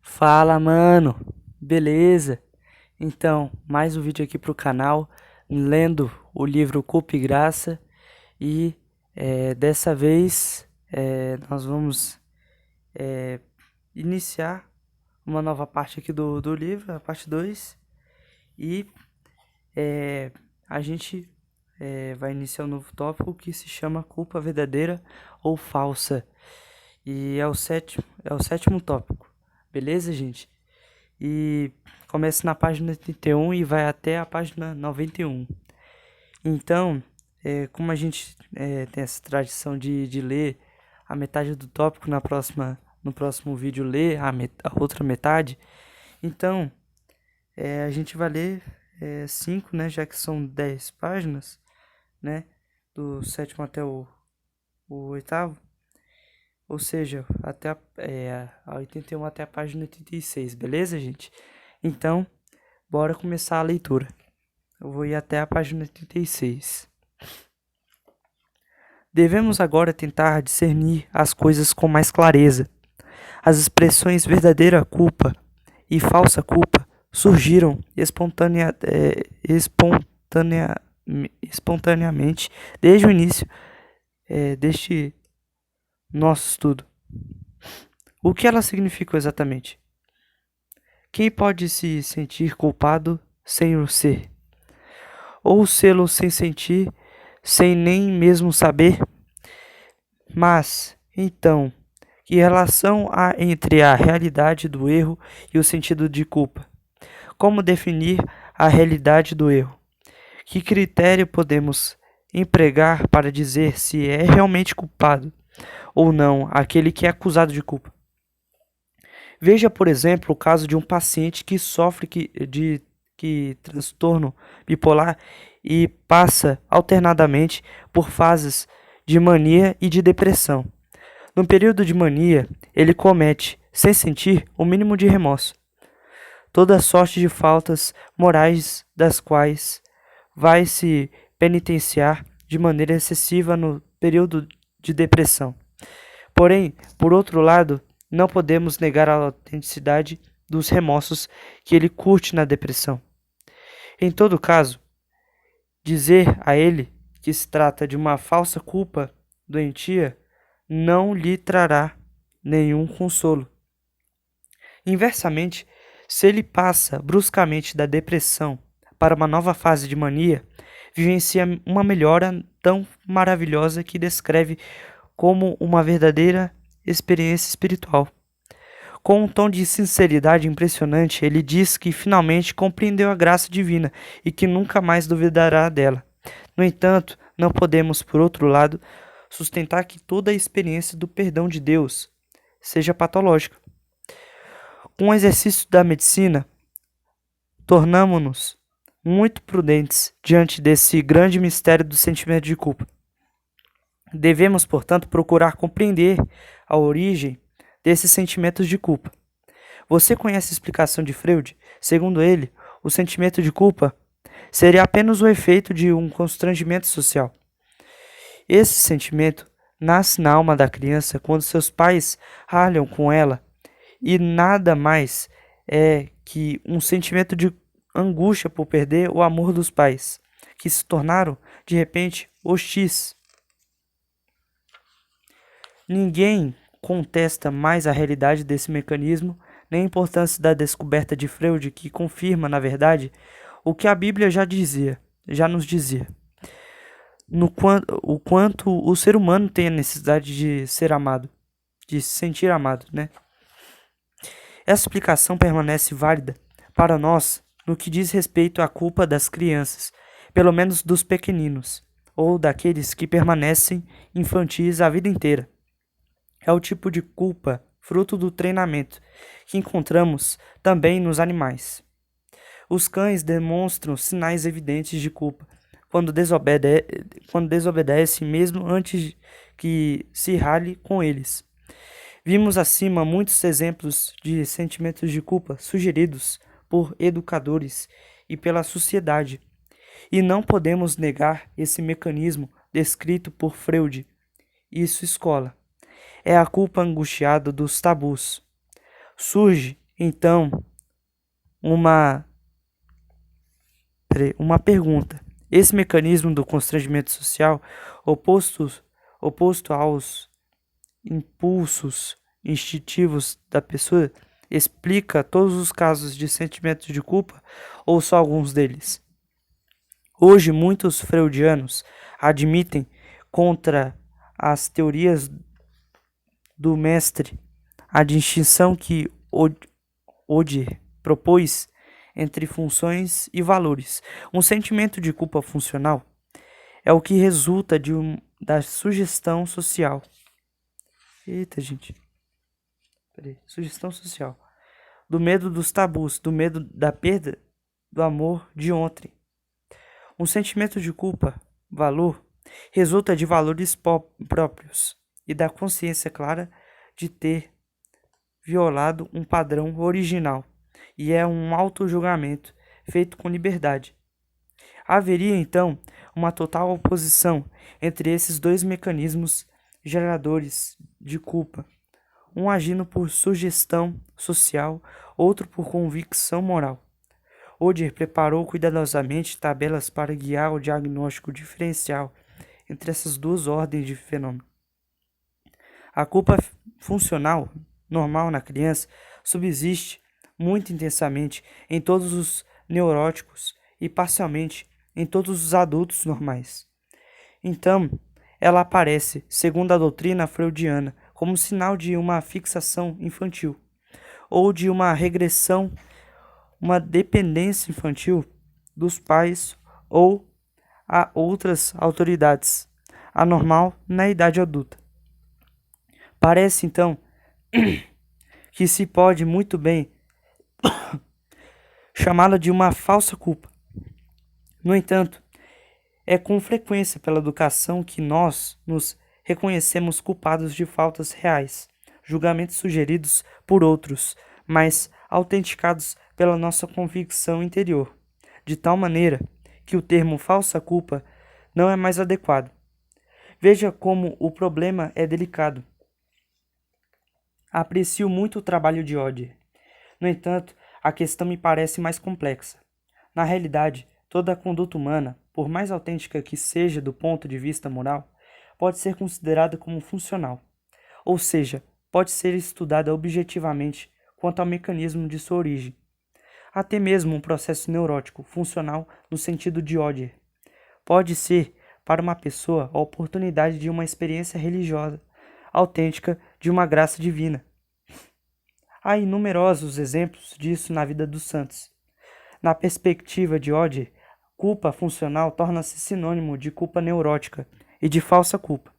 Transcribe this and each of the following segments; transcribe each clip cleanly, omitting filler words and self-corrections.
Fala, mano. Beleza? Então, mais um vídeo aqui pro canal, lendo o livro Culpa e Graça e dessa vez nós vamos iniciar uma nova parte aqui do livro, a parte 2 e eh, a gente vai iniciar um novo tópico que se chama Culpa Verdadeira ou Falsa e é o sétimo tópico, beleza, gente? E começa na página 31 e vai até a página 91. Então, como a gente tem essa tradição de ler a metade do tópico no próximo vídeo ler a outra metade, então a gente vai ler 5, né, já que são 10 páginas, né, do sétimo até o oitavo, ou seja, até a 81 até a página 86, beleza, gente? Então, bora começar a leitura. Eu vou ir até a página 86. Devemos agora tentar discernir as coisas com mais clareza. As expressões verdadeira culpa e falsa culpa surgiram espontaneamente desde o início deste nosso estudo. O que elas significam exatamente? Quem pode se sentir culpado sem o ser? Ou sê-lo sem sentir, sem nem mesmo saber? Mas, então, que relação há entre a realidade do erro e o sentido de culpa? Como definir a realidade do erro? Que critério podemos empregar para dizer se é realmente culpado ou não aquele que é acusado de culpa? Veja, por exemplo, o caso de um paciente que sofre de transtorno bipolar e passa alternadamente por fases de mania e de depressão. No período de mania, ele comete, sem sentir, o mínimo de remorso, toda sorte de faltas morais das quais vai se penitenciar de maneira excessiva no período de depressão. Porém, por outro lado, não podemos negar a autenticidade dos remorsos que ele curte na depressão. Em todo caso, dizer a ele que se trata de uma falsa culpa doentia não lhe trará nenhum consolo. Inversamente, se ele passa bruscamente da depressão para uma nova fase de mania, vivencia uma melhora tão maravilhosa que descreve como uma verdadeira experiência espiritual. Com um tom de sinceridade impressionante, ele diz que finalmente compreendeu a graça divina e que nunca mais duvidará dela. No entanto, não podemos, por outro lado, sustentar que toda a experiência do perdão de Deus seja patológica. Com o exercício da medicina, tornamo-nos muito prudentes diante desse grande mistério do sentimento de culpa. Devemos, portanto, procurar compreender a origem desses sentimentos de culpa. Você conhece a explicação de Freud? Segundo ele, o sentimento de culpa seria apenas o efeito de um constrangimento social. Esse sentimento nasce na alma da criança quando seus pais ralham com ela e nada mais é que um sentimento de angústia por perder o amor dos pais, que se tornaram, de repente, hostis. Ninguém contesta mais a realidade desse mecanismo, nem a importância da descoberta de Freud, que confirma, na verdade, o que a Bíblia já nos dizia. O quanto o ser humano tem a necessidade de ser amado, de se sentir amado, né? Essa explicação permanece válida para nós no que diz respeito à culpa das crianças, pelo menos dos pequeninos, ou daqueles que permanecem infantis a vida inteira. É o tipo de culpa fruto do treinamento que encontramos também nos animais. Os cães demonstram sinais evidentes de culpa quando desobedecem mesmo antes que se rale com eles. Vimos acima muitos exemplos de sentimentos de culpa sugeridos por educadores e pela sociedade, e não podemos negar esse mecanismo descrito por Freud e sua escola. É a culpa angustiada dos tabus. Surge Então, uma pergunta. Esse mecanismo do constrangimento social, oposto, oposto aos impulsos instintivos da pessoa, explica todos os casos de sentimento de culpa ou só alguns deles? Hoje, muitos freudianos admitem contra as teorias do mestre a distinção que Odier propôs entre funções e valores. Um sentimento de culpa funcional é o que resulta da sugestão social. Eita, gente. Sugestão social. Do medo dos tabus, do medo da perda do amor de ontem. Um sentimento de culpa, valor, resulta de valores próprios e da consciência clara de ter violado um padrão original, e é um auto-julgamento feito com liberdade. Haveria, então, uma total oposição entre esses dois mecanismos geradores de culpa, um agindo por sugestão social, outro por convicção moral. Odier preparou cuidadosamente tabelas para guiar o diagnóstico diferencial entre essas duas ordens de fenômeno. A culpa funcional, normal na criança, subsiste muito intensamente em todos os neuróticos e parcialmente em todos os adultos normais. Então, ela aparece, segundo a doutrina freudiana, como sinal de uma fixação infantil ou de uma regressão, uma dependência infantil dos pais ou a outras autoridades, anormal na idade adulta. Parece, então, que se pode muito bem chamá-la de uma falsa culpa. No entanto, é com frequência pela educação que nós nos reconhecemos culpados de faltas reais, julgamentos sugeridos por outros, mas autenticados pela nossa convicção interior, de tal maneira que o termo falsa culpa não é mais adequado. Veja como o problema é delicado. Aprecio muito o trabalho de Odier. No entanto, a questão me parece mais complexa. Na realidade, toda a conduta humana, por mais autêntica que seja do ponto de vista moral, pode ser considerada como funcional, ou seja, pode ser estudada objetivamente quanto ao mecanismo de sua origem. Até mesmo um processo neurótico funcional no sentido de Odier pode ser, para uma pessoa, a oportunidade de uma experiência religiosa autêntica de uma graça divina. Há inumerosos exemplos disso na vida dos santos. Na perspectiva de Odier, culpa funcional torna-se sinônimo de culpa neurótica e de falsa culpa.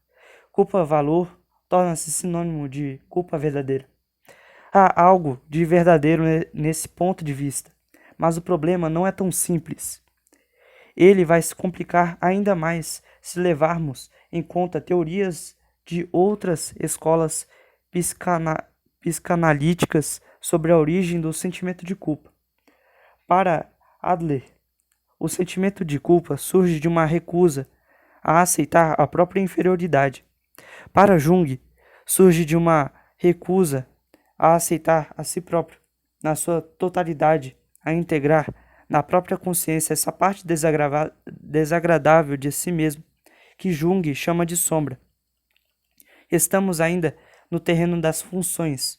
Culpa-valor torna-se sinônimo de culpa verdadeira. Há algo de verdadeiro nesse ponto de vista, mas o problema não é tão simples. Ele vai se complicar ainda mais se levarmos em conta teorias de outras escolas psicanalíticas sobre a origem do sentimento de culpa. Para Adler, o sentimento de culpa surge de uma recusa a aceitar a própria inferioridade. Para Jung, surge de uma recusa a aceitar a si próprio, na sua totalidade, a integrar na própria consciência essa parte desagradável de si mesmo, que Jung chama de sombra. Estamos ainda no terreno das funções,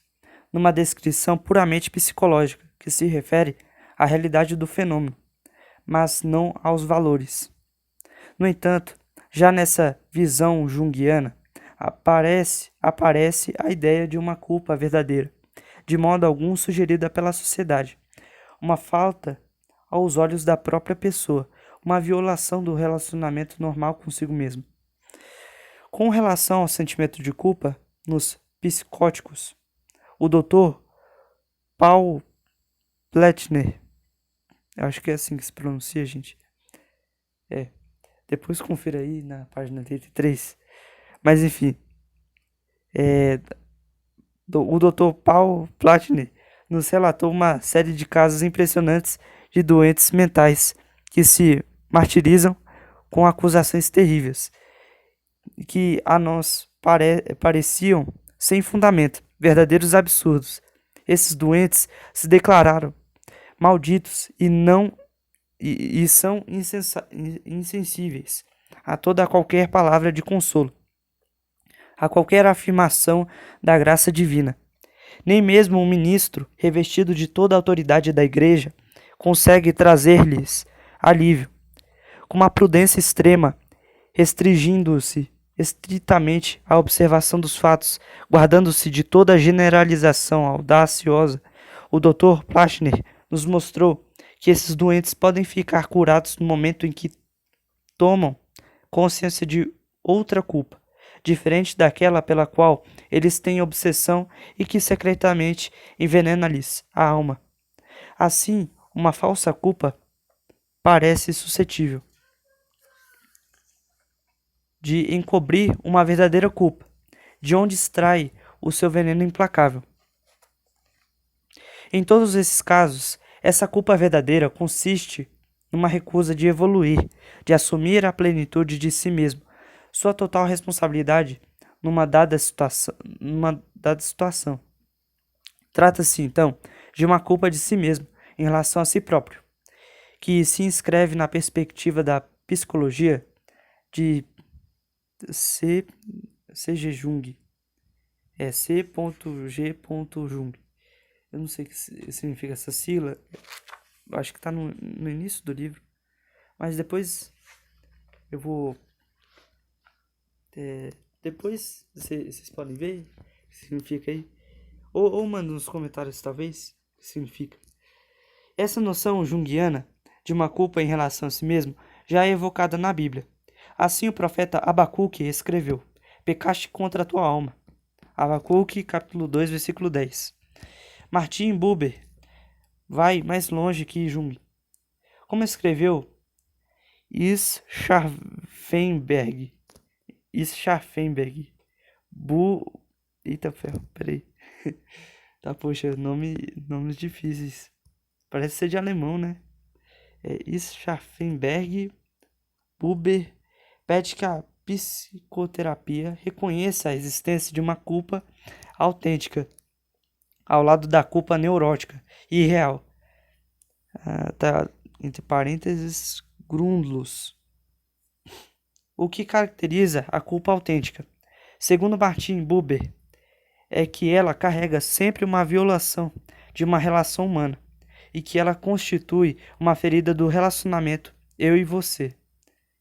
numa descrição puramente psicológica, que se refere à realidade do fenômeno, mas não aos valores. No entanto, já nessa visão junguiana, aparece a ideia de uma culpa verdadeira, de modo algum sugerida pela sociedade, uma falta aos olhos da própria pessoa, uma violação do relacionamento normal consigo mesmo. Com relação ao sentimento de culpa nos psicóticos, o Dr. Paul Pletner, acho que é assim que se pronuncia, gente. Depois confira aí na página 33. Mas enfim, o Dr. Paul Pletner nos relatou uma série de casos impressionantes de doentes mentais que se martirizam com acusações terríveis, que a nós pareciam sem fundamento, verdadeiros absurdos. esses doentes se declararam malditos e são insensíveis a toda qualquer palavra de consolo, a qualquer afirmação da graça divina. Nem mesmo um ministro, revestido de toda a autoridade da igreja, consegue trazer-lhes alívio. Com uma prudência extrema, restringindo-se estritamente à observação dos fatos, guardando-se de toda generalização audaciosa, o Dr. Plachner nos mostrou que esses doentes podem ficar curados no momento em que tomam consciência de outra culpa, diferente daquela pela qual eles têm obsessão e que secretamente envenena-lhes a alma. Assim, uma falsa culpa parece suscetível de encobrir uma verdadeira culpa, de onde extrai o seu veneno implacável. Em todos esses casos, essa culpa verdadeira consiste numa recusa de evoluir, de assumir a plenitude de si mesmo, sua total responsabilidade numa dada situação. Trata-se, então, de uma culpa de si mesmo em relação a si próprio, que se inscreve na perspectiva da psicologia de C.G. Jung. É C.G. Jung. Eu não sei o que significa essa sigla. Acho que está no início do livro. Mas depois eu vou... depois vocês podem ver o que significa aí. Ou manda nos comentários, talvez, o que significa. Essa noção junguiana de uma culpa em relação a si mesmo já é evocada na Bíblia. Assim o profeta Abacuque escreveu: pecaste contra a tua alma. Abacuque, capítulo 2, versículo 10. Martin Buber vai mais longe que Jung. Como escreveu Scharfenberg. Eita ferro, peraí. Tá, poxa, nomes difíceis. Parece ser de alemão, né? Scharfenberg, Buber, pede que a psicoterapia reconheça a existência de uma culpa autêntica, ao lado da culpa neurótica e irreal. Tá entre parênteses, Grundlos. O que caracteriza a culpa autêntica, segundo Martin Buber, é que ela carrega sempre uma violação de uma relação humana e que ela constitui uma ferida do relacionamento eu e você.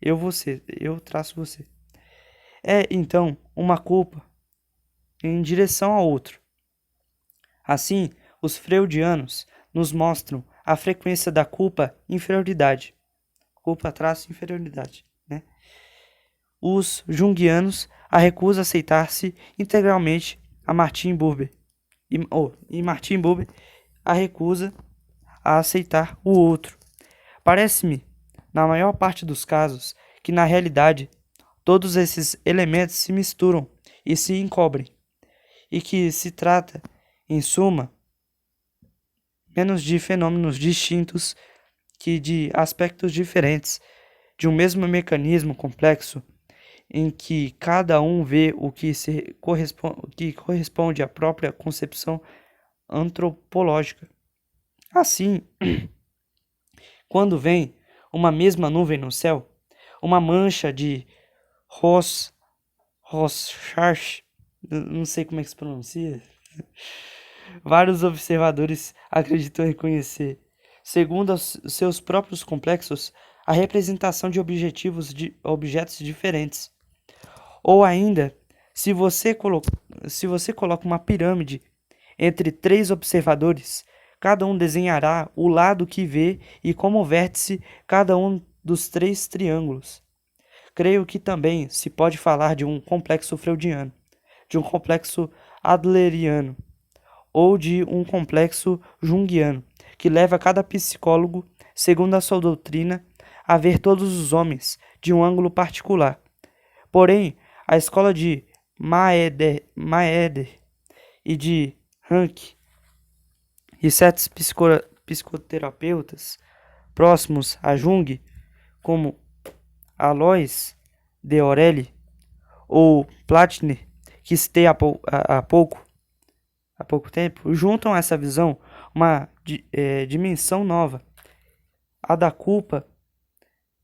Eu traço você. É, então, uma culpa em direção ao outro. Assim, os freudianos nos mostram a frequência da culpa inferioridade. Culpa-inferioridade, né? Os junguianos a recusa aceitar-se integralmente a Martin Buber. E Martin Buber a recusa a aceitar o outro. Parece-me, na maior parte dos casos, que na realidade todos esses elementos se misturam e se encobrem, e que se trata, em suma, menos de fenômenos distintos que de aspectos diferentes de um mesmo mecanismo complexo em que cada um vê o que corresponde à própria concepção antropológica. Assim, quando vem uma mesma nuvem no céu, uma mancha de Rorschach, não sei como é que se pronuncia, vários observadores acreditam reconhecer, segundo seus próprios complexos, a representação de objetos diferentes. Ou ainda, se você coloca uma pirâmide entre 3 observadores, cada um desenhará o lado que vê e como vértice cada um dos 3 triângulos. Creio que também se pode falar de um complexo freudiano, de um complexo adleriano ou de um complexo junguiano, que leva cada psicólogo, segundo a sua doutrina, a ver todos os homens de um ângulo particular. Porém, a escola de Maeder e de Rank e certos psicoterapeutas próximos a Jung, como Alois de Aureli ou Platner, que citei há pouco, há pouco tempo, juntam a essa visão uma dimensão nova, a da culpa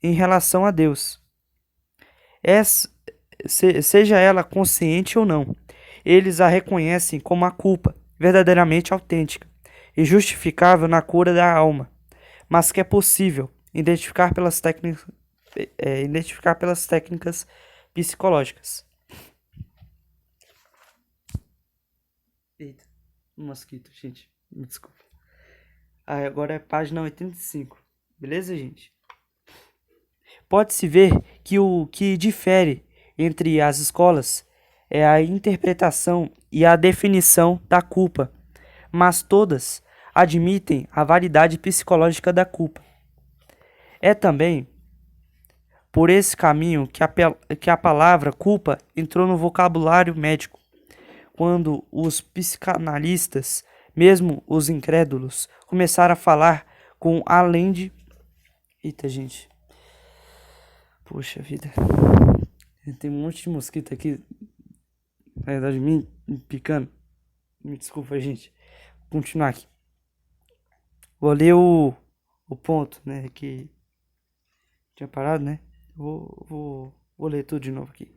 em relação a Deus. Seja ela consciente ou não, eles a reconhecem como a culpa verdadeiramente autêntica e justificável na cura da alma, mas que é possível identificar pelas técnicas psicológicas. Eita, um mosquito, gente, me desculpa. Agora é página 85, beleza, gente? Pode-se ver que o que difere entre as escolas é a interpretação e a definição da culpa, mas todas admitem a validade psicológica da culpa. É também por esse caminho que a palavra culpa entrou no vocabulário médico, quando os psicanalistas, mesmo os incrédulos, começaram a falar com além de... Eita, gente. Poxa vida. Tem um monte de mosquito aqui, na verdade, me picando. Me desculpa, gente. Vou continuar aqui. Vou ler o ponto, né, que tinha parado, né? Vou ler tudo de novo aqui.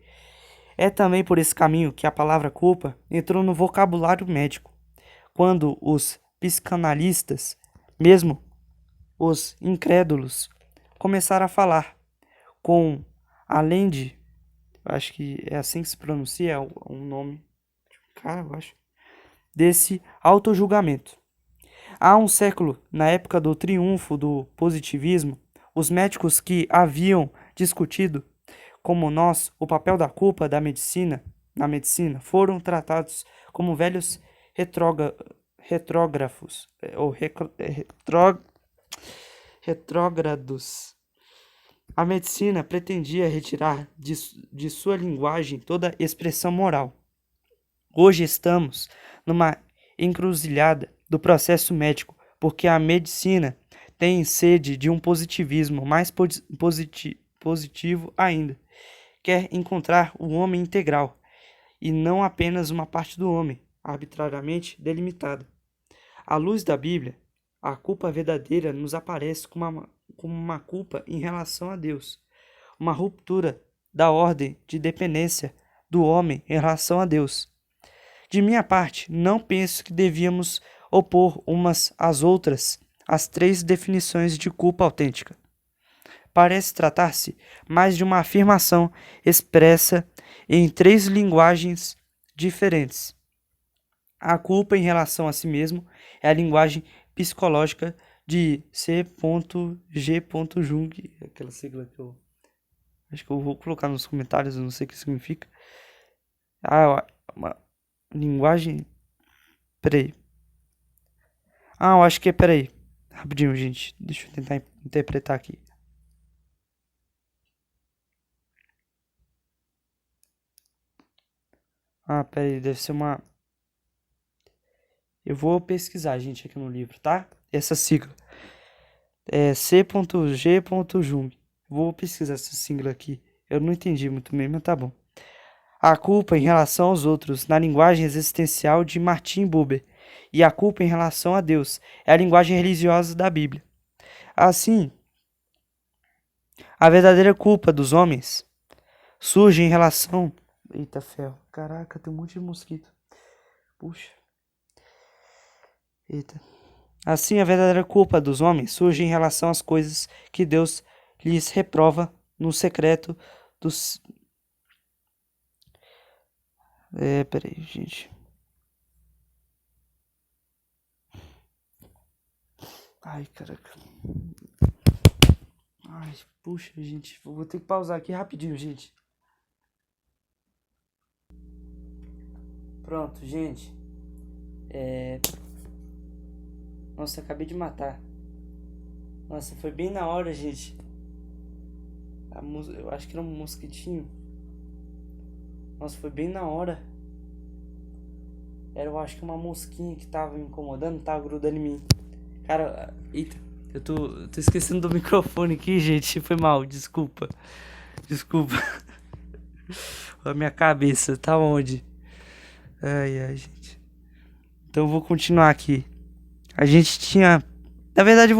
É também por esse caminho que a palavra culpa entrou no vocabulário médico, quando os psicanalistas, mesmo os incrédulos, começaram a falar com além de... Acho que é assim que se pronuncia, é um nome, cara, eu acho, desse autojulgamento. Há um século, na época do triunfo do positivismo, os médicos que haviam discutido, como nós, o papel da culpa na medicina, foram tratados como velhos retrógrafos, ou retrógrados. A medicina pretendia retirar de sua linguagem toda expressão moral. Hoje estamos numa encruzilhada do processo médico, porque a medicina tem sede de um positivismo mais positivo ainda. Quer encontrar o homem integral, e não apenas uma parte do homem, arbitrariamente delimitada. À luz da Bíblia, a culpa verdadeira nos aparece como uma culpa em relação a Deus, uma ruptura da ordem de dependência do homem em relação a Deus. De minha parte, não penso que devíamos opor umas às outras as três definições de culpa autêntica. Parece tratar-se mais de uma afirmação expressa em três linguagens diferentes. A culpa em relação a si mesmo é a linguagem psicológica de C.G. Jung, aquela sigla que eu acho que eu vou colocar nos comentários, eu não sei o que significa. Uma linguagem... Peraí. Eu acho que é... Peraí. Rapidinho, gente. Deixa eu tentar interpretar aqui. Peraí. Deve ser uma... Eu vou pesquisar, gente, aqui no livro, tá? Essa sigla. É C.G. Jung. Vou pesquisar essa sigla aqui. Eu não entendi muito bem, mas tá bom. A culpa em relação aos outros, na linguagem existencial de Martin Buber, e a culpa em relação a Deus, é a linguagem religiosa da Bíblia. Assim, a verdadeira culpa dos homens surge em relação... Eita ferro, caraca, tem um monte de mosquito. Puxa. Eita. Assim, a verdadeira culpa dos homens surge em relação às coisas que Deus lhes reprova no secreto dos... Peraí, gente. Ai, caraca. Ai, puxa, gente. Vou ter que pausar aqui rapidinho, gente. Pronto, gente. Nossa, acabei de matar. Nossa, foi bem na hora, gente. Eu acho que era um mosquitinho. Nossa, foi bem na hora. Eu acho que uma mosquinha que tava me incomodando, tava grudando em mim. Cara, eita, eu tô esquecendo do microfone aqui, gente. Foi mal, desculpa. A minha cabeça tá onde? Ai, gente. Então eu vou continuar aqui. A gente tinha... Na verdade, eu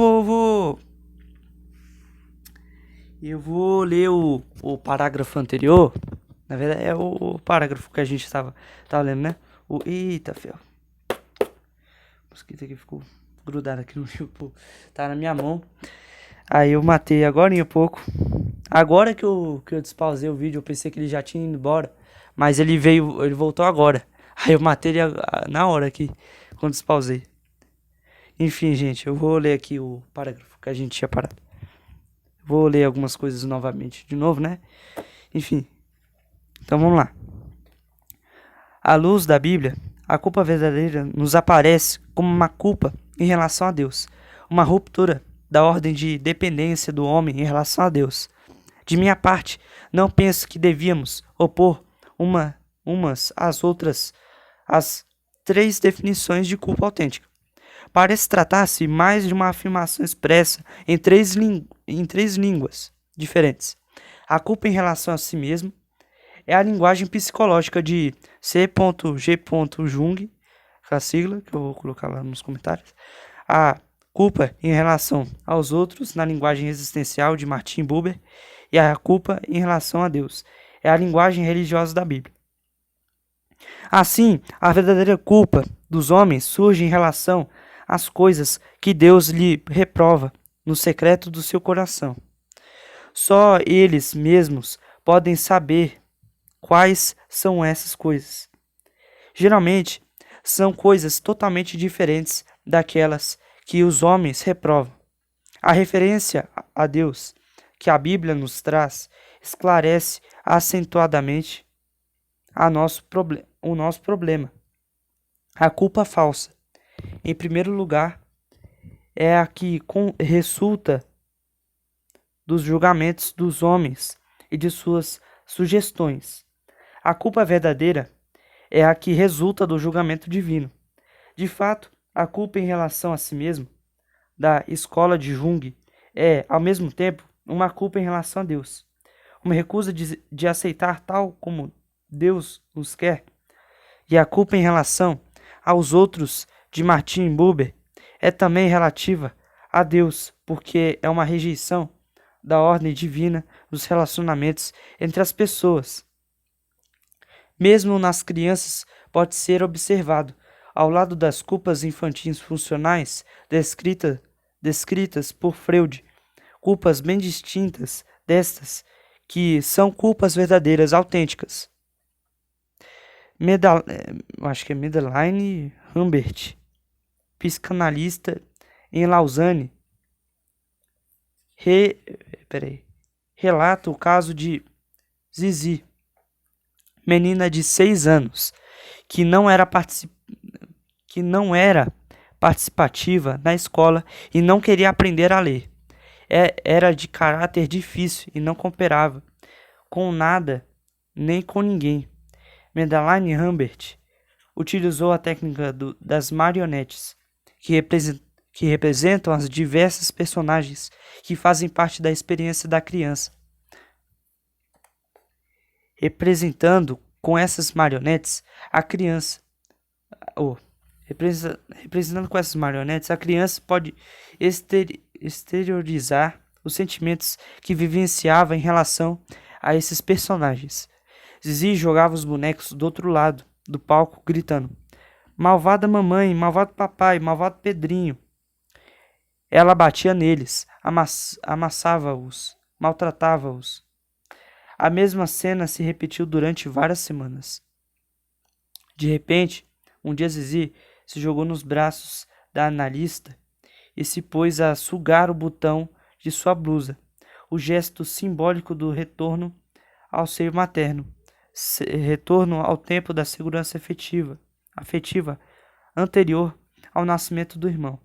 vou ler o parágrafo anterior. Na verdade, é o parágrafo que a gente tava lendo, né? Eita, fio. O mosquito aqui ficou grudado aqui no meu... Tá na minha mão. Aí eu matei agora em pouco. Agora que eu despausei o vídeo, eu pensei que ele já tinha ido embora. Mas ele voltou agora. Aí eu matei ele na hora aqui, quando despausei. Enfim, gente, eu vou ler aqui o parágrafo que a gente tinha parado. Vou ler algumas coisas novamente. De novo, né? Enfim. Então vamos lá. À luz da Bíblia, a culpa verdadeira nos aparece como uma culpa em relação a Deus. Uma ruptura da ordem de dependência do homem em relação a Deus. De minha parte, não penso que devíamos opor umas às outras as três definições de culpa autêntica. Parece tratar-se mais de uma afirmação expressa em três línguas diferentes. A culpa em relação a si mesmo é a linguagem psicológica de C.G. Jung, a sigla, que eu vou colocar lá nos comentários. A culpa em relação aos outros, na linguagem existencial de Martin Buber. E a culpa em relação a Deus é a linguagem religiosa da Bíblia. Assim, a verdadeira culpa dos homens surge em relação às coisas que Deus lhe reprova no secreto do seu coração. Só eles mesmos podem saber quais são essas coisas. Geralmente, são coisas totalmente diferentes daquelas que os homens reprovam. A referência a Deus que a Bíblia nos traz esclarece acentuadamente o nosso problema. A culpa falsa, em primeiro lugar, é a que resulta dos julgamentos dos homens e de suas sugestões. A culpa verdadeira é a que resulta do julgamento divino. De fato, a culpa em relação a si mesmo, da escola de Jung, é, ao mesmo tempo, uma culpa em relação a Deus. Uma recusa de aceitar tal como Deus nos quer. E a culpa em relação aos outros de Martin Buber é também relativa a Deus, porque é uma rejeição da ordem divina dos relacionamentos entre as pessoas. Mesmo nas crianças pode ser observado, ao lado das culpas infantis funcionais descritas por Freud, culpas bem distintas destas, que são culpas verdadeiras, autênticas. Acho que é Madeline Humbert, psicanalista em Lausanne, relata o caso de Zizi, menina de 6 anos, que não era participativa na escola e não queria aprender a ler. Era de caráter difícil e não cooperava com nada nem com ninguém. Madeline Humbert utilizou a técnica das marionetes, que representam as diversas personagens que fazem parte da experiência da criança. Representando com essas marionetes a criança. Representando com essas marionetes, a criança pode exteriorizar os sentimentos que vivenciava em relação a esses personagens. Zizi jogava os bonecos do outro lado do palco, gritando: malvada mamãe, malvado papai, malvado Pedrinho. Ela batia neles, amassava-os, maltratava-os. A mesma cena se repetiu durante várias semanas. De repente, um dia Zizi se jogou nos braços da analista e se pôs a sugar o botão de sua blusa, o gesto simbólico do retorno ao seio materno, retorno ao tempo da segurança afetiva anterior ao nascimento do irmão.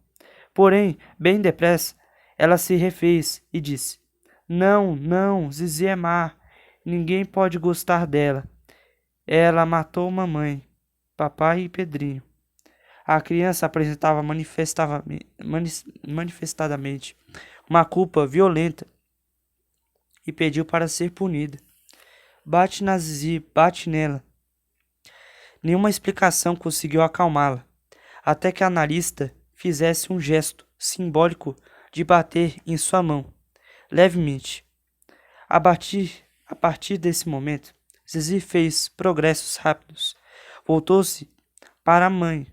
Porém, bem depressa, ela se refez e disse: Não, não, Zizi é má, ninguém pode gostar dela. Ela matou mamãe, papai e Pedrinho. A criança apresentava manifestadamente uma culpa violenta e pediu para ser punida. Bate na Zizi, bate nela. Nenhuma explicação conseguiu acalmá-la. até que a analista fizesse um gesto simbólico de bater em sua mão, levemente. A partir desse momento, Zizi fez progressos rápidos. Voltou-se para a mãe.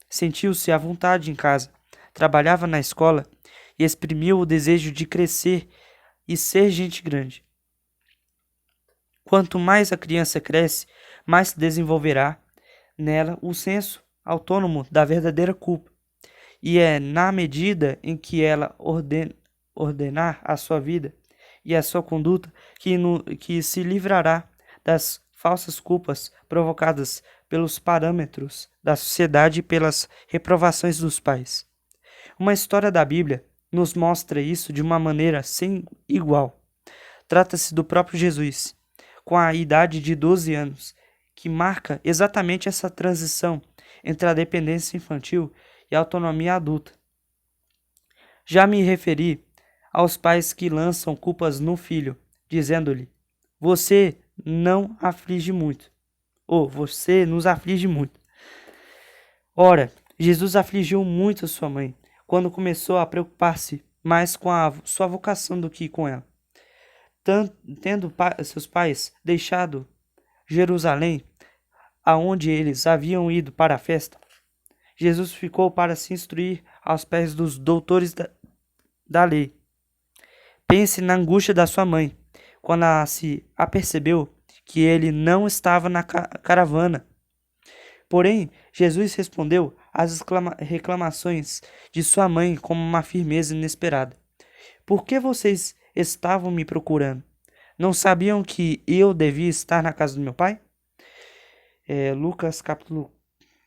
Sentiu-se à vontade em casa. Trabalhava na escola e exprimiu o desejo de crescer e ser gente grande. Quanto mais a criança cresce, mais se desenvolverá nela o senso autônomo da verdadeira culpa. E é na medida em que ela ordenar a sua vida e a sua conduta que se livrará das falsas culpas provocadas pelos parâmetros da sociedade e pelas reprovações dos pais. Uma história da Bíblia nos mostra isso de uma maneira sem igual. Trata-se do próprio Jesus, com a idade de 12 anos, que marca exatamente essa transição entre a dependência infantil e a autonomia adulta. Já me referi aos pais que lançam culpas no filho, dizendo-lhe: você não aflige muito, ou você nos aflige muito. Ora, Jesus afligiu muito sua mãe, quando começou a preocupar-se mais com a sua vocação do que com ela. Tendo seus pais deixado Jerusalém, aonde eles haviam ido para a festa, Jesus ficou para se instruir aos pés dos doutores da lei. Pense na angústia da sua mãe, quando ela se apercebeu que ele não estava na caravana. Porém, Jesus respondeu às reclamações de sua mãe com uma firmeza inesperada. Por que vocês estavam me procurando? Não sabiam que eu devia estar na casa do meu pai? Lucas capítulo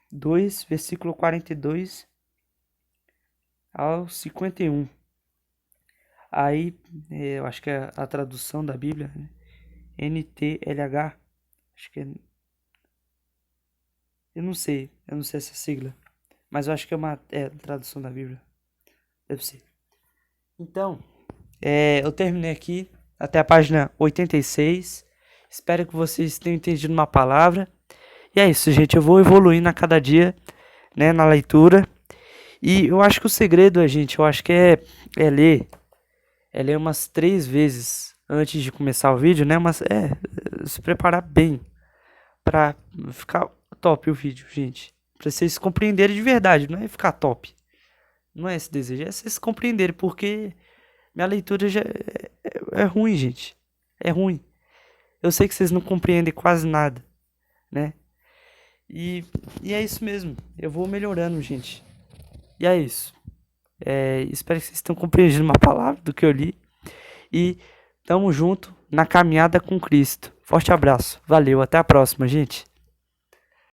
2, versículo 42 ao 51. Aí, eu acho que é a tradução da Bíblia, né? NTLH, acho que é... Eu não sei essa sigla, mas eu acho que é uma tradução da Bíblia, deve ser. Então, eu terminei aqui, até a página 86, espero que vocês tenham entendido uma palavra, e é isso, gente, eu vou evoluindo a cada dia, né, na leitura, e eu acho que o segredo, gente, eu acho que é ler umas 3 vezes antes de começar o vídeo, né, mas se preparar bem pra ficar top o vídeo, gente. Pra vocês compreenderem de verdade, não é ficar top. Não é esse desejo, é vocês compreenderem, porque minha leitura já é ruim, gente. É ruim. Eu sei que vocês não compreendem quase nada, né? E é isso mesmo. Eu vou melhorando, gente. E é isso. Espero que vocês tenham compreendido uma palavra do que eu li. E tamo junto na caminhada com Cristo. Forte abraço. Valeu, até a próxima, gente.